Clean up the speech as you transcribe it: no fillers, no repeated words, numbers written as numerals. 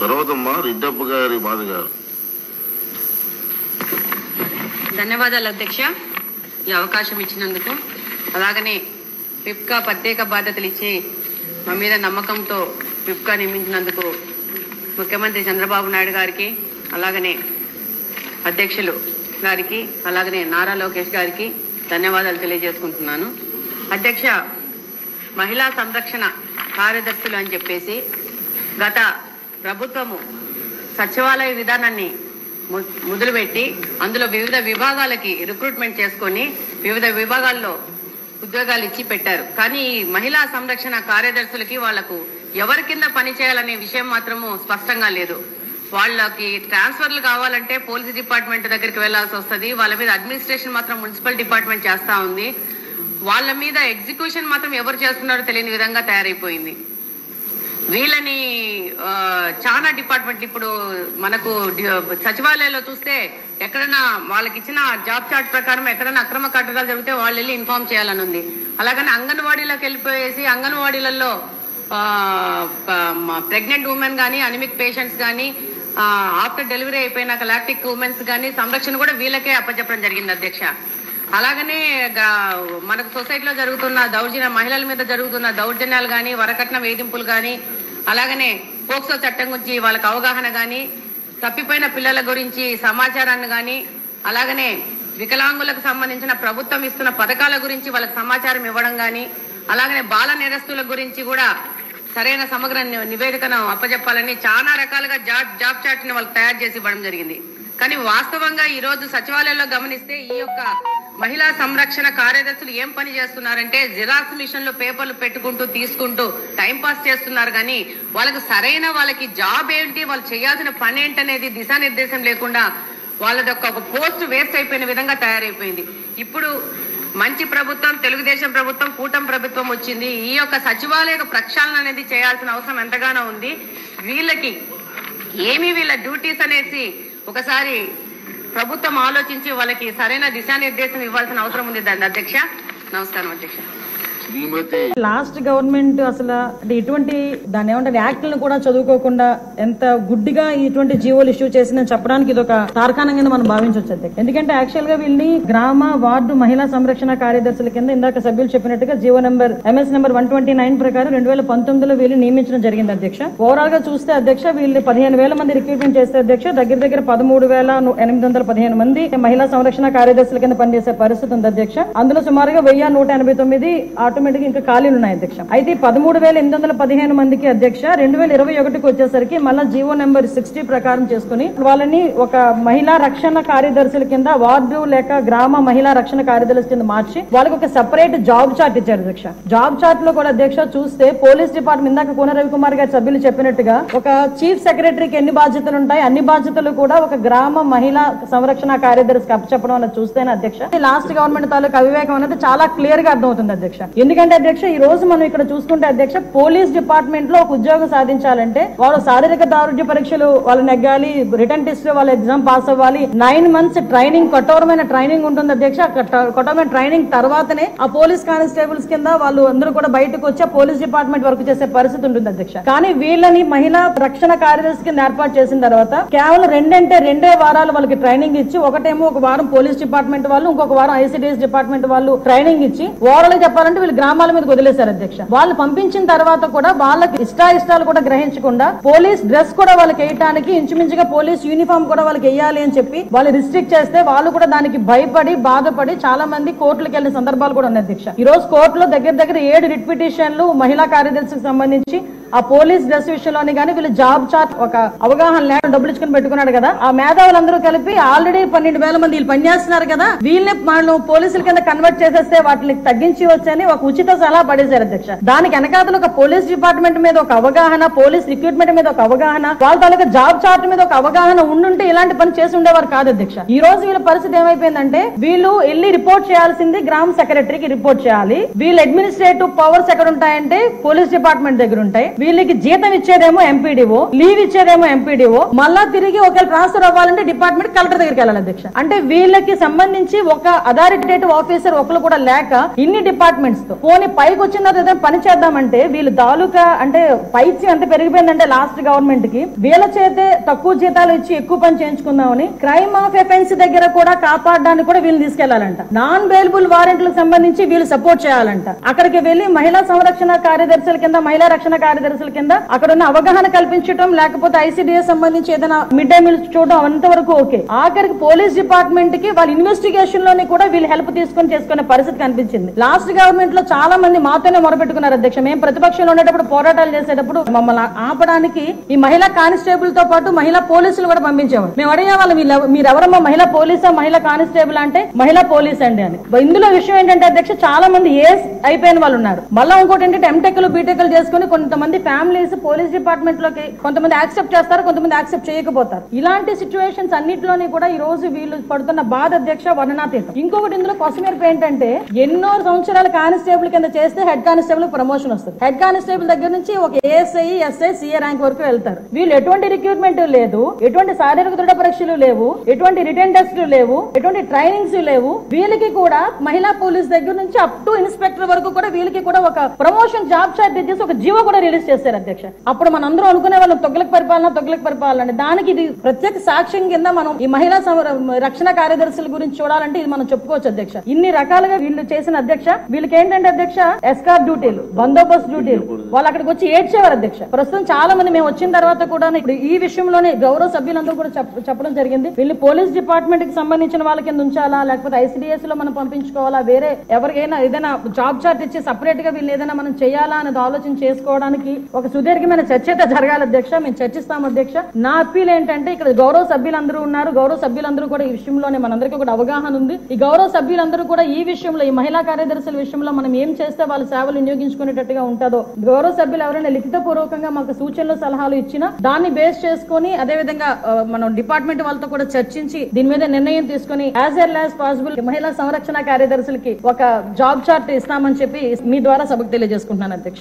తర్వాత రెడ్డప్ప గారి బాధ గారు. ధన్యవాదాలు అధ్యక్ష, ఈ అవకాశం ఇచ్చినందుకు. అలాగనే పిప్కా ప్రత్యేక బాధ్యతలు ఇచ్చి మా మీద నమ్మకంతో పిప్కా నియమించినందుకు ముఖ్యమంత్రి చంద్రబాబు నాయుడు గారికి, అలాగనే అధ్యక్షులు గారికి, అలాగనే నారా లోకేష్ గారికి ధన్యవాదాలు తెలియజేసుకుంటున్నాను. అధ్యక్ష, మహిళా సంరక్షణ కార్యదర్శులు అని చెప్పేసి గత ప్రభుత్వము సచివాలయ విధానాన్ని మొదలుపెట్టి అందులో వివిధ విభాగాలకి రిక్రూట్మెంట్ చేసుకొని వివిధ విభాగాల్లో ఉద్యోగాలు ఇచ్చి పెట్టారు. కానీ మహిళా సంరక్షణ కార్యదర్శులకి వాళ్లకు ఎవరి కింద పని చేయాలనే విషయం మాత్రము స్పష్టంగా లేదు. వాళ్ళకి ట్రాన్స్ఫర్లు కావాలంటే పోలీస్ డిపార్ట్మెంట్ దగ్గరికి వెళ్లాల్సి వస్తుంది. వాళ్ళ మీద అడ్మినిస్ట్రేషన్ మాత్రం మున్సిపల్ డిపార్ట్మెంట్ చేస్తా ఉంది. వాళ్ళ మీద ఎగ్జిక్యూషన్ మాత్రం ఎవరు చేస్తున్నారో తెలియని విధంగా తయారైపోయింది. వీళ్ళని చాలా డిపార్ట్మెంట్ ఇప్పుడు మనకు సచివాలయంలో చూస్తే ఎక్కడైనా వాళ్ళకి ఇచ్చిన జాబ్ చార్ట్ ప్రకారం ఎక్కడైనా అక్రమ కట్టడాలు జరిగితే వాళ్ళు వెళ్ళి ఇన్ఫార్మ్ చేయాలని ఉంది. అలాగని అంగన్వాడీలోకి వెళ్ళిపోయేసి అంగన్వాడీలలో ప్రెగ్నెంట్ ఉమెన్ గానీ, అనిమిక్ పేషెంట్స్ గానీ, ఆఫ్టర్ డెలివరీ అయిపోయినాక లాక్టిక్ ఉమెన్స్ గానీ సంరక్షణ కూడా వీళ్ళకే అప్పచెప్పడం జరిగింది అధ్యక్ష. అలాగనే మనకు సొసైటీలో జరుగుతున్న మహిళల మీద జరుగుతున్న దౌర్జన్యాలు గానీ, వరకట్న వేధింపులు గానీ, అలాగనే పోక్సో చట్టం గురించి వాళ్ళకి అవగాహన గానీ, తప్పిపోయిన పిల్లల గురించి సమాచారాన్ని గానీ, అలాగనే వికలాంగులకు సంబంధించిన ప్రభుత్వం ఇస్తున్న పథకాల గురించి వాళ్ళకి సమాచారం ఇవ్వడం గానీ, అలాగనే బాల నేరస్తుల గురించి కూడా సరైన సమగ్ర నివేదికను అప్పచెప్పాలని చాలా రకాలుగా జాబ్ చార్ట్ ని వాళ్ళకి తయారు చేసి ఇవ్వడం జరిగింది. కానీ వాస్తవంగా ఈ రోజు సచివాలయంలో గమనిస్తే ఈ యొక్క మహిళా సంరక్షణ కార్యదర్శులు ఏం పని చేస్తున్నారంటే జిరాక్స్ మిషన్ లో పేపర్లు పెట్టుకుంటూ తీసుకుంటూ టైం పాస్ చేస్తున్నారు. కానీ వాళ్ళకి జాబ్ ఏంటి, వాళ్ళు చేయాల్సిన పని ఏంటనేది దిశానిర్దేశం లేకుండా వాళ్ళది ఒక పోస్ట్ వేస్ట్ అయిపోయిన విధంగా తయారైపోయింది. ఇప్పుడు మంచి ప్రభుత్వం, తెలుగుదేశం ప్రభుత్వం, కూటమి ప్రభుత్వం వచ్చింది. ఈ యొక్క సచివాలయ ప్రక్షాళన అనేది చేయాల్సిన అవసరం ఎంతగానో ఉంది. వీళ్ళకి వీళ్ళ డ్యూటీస్ అనేసి ఒకసారి ప్రభుత్వం ఆలోచించి వాళ్ళకి సరైన దిశానిర్దేశం ఇవ్వాల్సిన అవసరం ఉంది అధ్యక్ష. నమస్కారం అధ్యక్ష. లాస్ట్ గవర్నమెంట్ అసలు ఇటువంటి దాన్ని ఏమంటారు యాక్ట్లను కూడా చదువుకోకుండా ఎంత గుడ్డిగా ఇటువంటి జీవోలు ఇష్యూ చేసిందని చెప్పడానికి ఇది ఒక తార్కాణంగా మనం భావించవచ్చు అధ్యక్ష. ఎందుకంటే యాక్చువల్ గా వీళ్ళని గ్రామ వార్డు మహిళా సంరక్షణ కార్యదర్శుల కింద ఇందాక సభ్యులు చెప్పినట్టుగా జీవో నెంబర్ MS నెంబర్ 129 ప్రకారం 2019లో వీళ్ళు నియమించడం జరిగింది అధ్యక్ష. ఓవరాల్ గా చూస్తే అధ్యక్ష వీళ్ళు 15,000 మంది రిక్రూట్మెంట్ చేస్తే అధ్యక్ష దగ్గర 13,815 మంది మహిళా సంరక్షణ కార్యదర్శుల కింద పనిచేసే పరిస్థితి ఉంది అధ్యక్ష. అందులో సుమారుగా 1,189 ఆటోమేటిక్ ఇంకా ఖాళీలు ఉన్నాయి అధ్యక్ష. అయితే 13,815 మందికి అధ్యక్ష 2021కి వచ్చేసరికి మళ్ళా జీవో నెంబర్ 60 ప్రకారం చేసుకుని వాళ్ళని ఒక మహిళా రక్షణ కార్యదర్శుల కింద వార్డు లేక గ్రామ మహిళా రక్షణ కార్యదర్శుల కింద మార్చి వాళ్ళకి ఒక సెపరేట్ జాబ్ చార్ట్ ఇచ్చారు అధ్యక్ష. జాబ్ చార్ట్ లో కూడా అధ్యక్ష చూస్తే పోలీస్ డిపార్ట్మెంట్ ఇందాక కోన రవికుమార్ గారి సభ్యులు చెప్పినట్టుగా ఒక చీఫ్ సెక్రటరీకి ఎన్ని బాధ్యతలు ఉంటాయి అన్ని బాధ్యతలు కూడా ఒక గ్రామ మహిళా సంరక్షణ కార్యదర్శికి అప్పచెప్పడం అనేది చూస్తేనే అధ్యక్ష లాస్ట్ గవర్నమెంట్ తాలూకు అవివేకం అనేది చాలా క్లియర్ గా అర్థమవుతుంది అధ్యక్ష. ఎందుకంటే అధ్యక్ష ఈ రోజు మనం ఇక్కడ చూసుకుంటే అధ్యక్ష పోలీస్ డిపార్ట్మెంట్ లో ఒక ఉద్యోగం సాధించాలంటే వాళ్ళు శారీరక దారుఢ్య పరీక్షలు వాళ్ళు నెగ్గాలి, రిటర్న్ టెస్ట్ వాళ్ళ ఎగ్జామ్ పాస్ అవ్వాలి, 9 months ట్రైనింగ్, కఠోరమైన ట్రైనింగ్ ఉంటుంది అధ్యక్ష. కఠోరమైన ట్రైనింగ్ తర్వాతనే ఆ పోలీస్ కానిస్టేబుల్స్ కింద వాళ్ళు అందరూ కూడా బయటకు వచ్చి పోలీస్ డిపార్ట్మెంట్ వర్క్ చేసే పరిస్థితి ఉంటుంది అధ్యక్ష. కానీ వీళ్ళని మహిళా రక్షణ కార్యదర్శి కింద ఏర్పాటు చేసిన తర్వాత కేవలం 2 వారాలు వాళ్ళకి ట్రైనింగ్ ఇచ్చి, ఒకటేమో ఒక వారం పోలీస్ డిపార్ట్మెంట్ వాళ్ళు, ఇంకొక వారం ICDS డిపార్ట్మెంట్ వాళ్ళు ట్రైనింగ్ ఇచ్చి ఓవరాల్ చెప్పాలంటే వీళ్ళు గ్రామాల మీద వదిలేశారు అధ్యక్ష. వాళ్ళు పంపించిన తర్వాత కూడా వాళ్ళకి ఇష్టాలు కూడా గ్రహించకుండా పోలీస్ డ్రెస్ కూడా వాళ్ళకి వేయడానికి ఇంచుమించుగా పోలీస్ యూనిఫామ్ కూడా వాళ్ళకి వేయాలి అని చెప్పి వాళ్ళు రిస్ట్రిక్ట్ చేస్తే వాళ్ళు కూడా దానికి భయపడి బాధపడి చాలా మంది కోర్టులకు వెళ్లిన సందర్భాలు కూడా ఉన్నాయి అధ్యక్ష. ఈ రోజు కోర్టులో దగ్గర 7 రిట్ పిటిషన్లు మహిళా కార్యదర్శికి సంబంధించి ఆ పోలీస్ డ్రెస్ విషయంలోని కానీ వీళ్ళు జాబ్ చార్ట్ ఒక అవగాహన లేకుండా డబ్బులు ఇచ్చుకుని పెట్టుకున్నాడు కదా. ఆ మేధావులందరూ కలిపి ఆల్రెడీ 12,000 మంది వీళ్ళు పనిచేస్తున్నారు కదా, వీళ్ళని మనం పోలీసుల కింద కన్వర్ట్ చేసేస్తే వాటిని తగ్గించి వచ్చని ఒక ఉచిత సలహా పడేశారు అధ్యక్ష. దానికి వెనకాతలు ఒక పోలీస్ డిపార్ట్మెంట్ మీద ఒక అవగాహన, పోలీస్ రిక్రూట్మెంట్ మీద ఒక అవగాహన, వాళ్ళ తాలూకా జాబ్ చార్ట్ మీద ఒక అవగాహన ఉండుంటే ఇలాంటి పని చేసి ఉండేవారు కాదు అధ్యక్ష. ఈ రోజు వీళ్ళ పరిస్థితి ఏమైపోయిందంటే వీళ్ళు వెళ్ళి రిపోర్ట్ చేయాల్సింది గ్రామ సెక్రటరీకి రిపోర్ట్ చేయాలి. వీళ్ళ అడ్మినిస్ట్రేటివ్ పవర్స్ ఎక్కడ ఉంటాయంటే పోలీస్ డిపార్ట్మెంట్ దగ్గర ఉంటాయి. వీళ్ళకి జీతం ఇచ్చేదేమో ఎంపీడీఓ, లీవ్ ఇచ్చేదేమో ఎంపీడీఓ, మళ్ళా తిరిగి ఒకవేళ ట్రాన్స్ఫర్ అవ్వాలంటే డిపార్ట్మెంట్ కలెక్టర్ దగ్గరికి వెళ్ళాలి అధ్యక్ష. అంటే వీళ్ళకి సంబంధించి ఒక అథారిటేటివ్ ఆఫీసర్ ఒకరు కూడా లేక ఇన్ని డిపార్ట్మెంట్స్ తో పోనీ పైకి వచ్చిన తర్వాత పని చేద్దామంటే వీళ్ళు తాలూకా అంటే పైచి ఎంత పెరిగిపోయిందంటే లాస్ట్ గవర్నమెంట్ కి వీళ్ళ చేతే తక్కువ జీతాలు ఇచ్చి ఎక్కువ పని చేయించుకుందామని క్రైమ్ ఆఫ్ ఎఫెన్స్ దగ్గర కూడా కాపాడడానికి కూడా వీళ్ళు తీసుకెళ్లాలంట. నాన్ బెయిలబుల్ వారెంట్లకు సంబంధించి వీళ్ళు సపోర్ట్ చేయాలంట. అక్కడికి వెళ్లి మహిళా సంరక్షణ కార్యదర్శుల కింద, మహిళా రక్షణ కార్యదర్శుల కింద అక్కడ ఉన్న అవగాహన కల్పించడం, లేకపోతే ఐసీడీఎస్ సంబంధించి ఏదైనా మిడ్ డే మీల్స్ చూడడం అంతవరకు ఓకే. ఆఖరికి పోలీస్ డిపార్ట్మెంట్ కి వాళ్ళ ఇన్వెస్టిగేషన్ లోని కూడా వీళ్ళు హెల్ప్ తీసుకుని చేసుకునే పరిస్థితి కనిపించింది. లాస్ట్ గవర్నమెంట్ లో చాలా మంది మాతోనే మొరపెట్టుకున్నారు అధ్యక్ష. మేము ప్రతిపక్షంలో ఉండేటప్పుడు పోరాటాలు చేసేటప్పుడు మమ్మల్ని ఆపడానికి ఈ మహిళా కానిస్టేబుల్ తో పాటు మహిళా పోలీసులు కూడా పంపించేవారు. మేము అడిగే వాళ్ళు మీరెవరమ్మా మహిళా పోలీసా మహిళా కానిస్టేబుల్ అంటే మహిళా పోలీస్ అండి అని. ఇందులో విషయం ఏంటంటే అధ్యక్ష చాలా మంది ఏస్ అయిపోయిన వాళ్ళు ఉన్నారు. మళ్ళీ ఇంకోటి ఏంటంటే ఎంటెక్లు బీటెక్లు చేసుకుని కొంతమంది ఫ్యామిలీస్ పోలీస్ డిపార్ట్మెంట్ లోకి కొంతమంది యాక్సెప్ట్ చేస్తారు, కొంతమంది యాక్సెప్ట్ చేయకపోతారు. ఇలాంటి సిచ్యువేషన్స్ అన్నింటిలోని కూడా ఈ రోజు వీళ్ళు పడుతున్న బాధ అధ్యక్ష వర్ణనాతీతం. ఇంకొకటి ఇందులో కొసమెరుపు ఏంటంటే ఎన్నో సంవత్సరాల కానిస్టేబుల్ కింద చేస్తే హెడ్ కానిస్టేబుల్ ప్రమోషన్ వస్తుంది. హెడ్ కానిస్టేబుల్ దగ్గర నుంచి ఒక ఏఎస్ఐ, ఎస్ఐ, సిఏ ర్యాంక్ వరకు వెళ్తారు. వీళ్ళు ఎటువంటి రిక్రూట్మెంట్ లేదు, ఎటువంటి శారీరక దృఢ పరీక్షలు లేవు, ఎటువంటి రిటర్న్ టెస్టులు లేవు, ఎటువంటి ట్రైనింగ్స్ లేవు. వీళ్ళకి కూడా మహిళా పోలీస్ దగ్గర నుంచి అప్ టు ఇన్స్పెక్టర్ వరకు కూడా వీళ్ళకి కూడా ఒక ప్రమోషన్ జాబ్ చార్ట్ చేసి ఒక జీవో కూడా రిలీజ్ చేశారు అధ్యక్ష. అప్పుడు మనందరూ అనుకునే వాళ్ళు తొగ్గులకు పరిపాలన దానికి ఇది ప్రత్యేక సాక్ష్యం కింద మనం ఈ మహిళా రక్షణ కార్యదర్శుల గురించి చూడాలంటే ఇది మనం చెప్పుకోవచ్చు అధ్యక్ష. ఇన్ని రకాలుగా వీళ్ళు చేసిన అధ్యక్ష. వీళ్ళకి ఏంటంటే అధ్యక్ష ఎస్కార్ డ్యూటీలు, బందోబస్తు డ్యూటీలు, వాళ్ళు అక్కడికి వచ్చి ఏడ్చేవారు అధ్యక్ష. ప్రస్తుతం చాలా మంది మేము వచ్చిన తర్వాత కూడా ఇప్పుడు ఈ విషయంలోనే గౌరవ సభ్యులందరూ కూడా చెప్పడం జరిగింది. వీళ్ళు పోలీస్ డిపార్ట్మెంట్ కి సంబంధించిన వాళ్ళ కింద ఉంచాలా, లేకపోతే ఐసీడీఎస్ లో మనం పంపించుకోవాలా, వేరే ఎవరికైనా ఏదైనా జాబ్ చార్ట్ ఇచ్చి సపరేట్ గా వీళ్ళు ఏదైనా మనం చేయాలా అనేది ఆలోచన చేసుకోవడానికి ఒక సుదీర్ఘమైన చర్చ అయితే జరగాలి అధ్యక్ష. మేము చర్చిస్తాం అధ్యక్ష. నా అప్పీల్ ఏంటంటే ఇక్కడ గౌరవ సభ్యులందరూ ఉన్నారు, గౌరవ సభ్యులందరూ కూడా ఈ విషయంలోనే మనందరికీ కూడా అవగాహన ఉంది. ఈ గౌరవ సభ్యులందరూ కూడా ఈ విషయంలో ఈ మహిళా కార్యదర్శుల విషయంలో మనం ఏం చేస్తే వాళ్ళ సేవలు వినియోగించుకునేటట్టుగా ఉంటుందో గౌరవ సభ్యులు ఎవరైనా లిఖిత పూర్వకంగా మాకు సూచనలు సలహాలు ఇచ్చినా దాన్ని బేస్ చేసుకుని అదే విధంగా మనం డిపార్ట్మెంట్ వాళ్ళతో కూడా చర్చించి దీని మీద నిర్ణయం తీసుకుని యాజ్ ఎర్లీ యాజ్ పాసిబుల్ మహిళా సంరక్షణ కార్యదర్శులకి ఒక జాబ్ చార్ట్ ఇస్తామని చెప్పి మీ ద్వారా సభకు తెలియజేసుకుంటున్నాను అధ్యక్ష.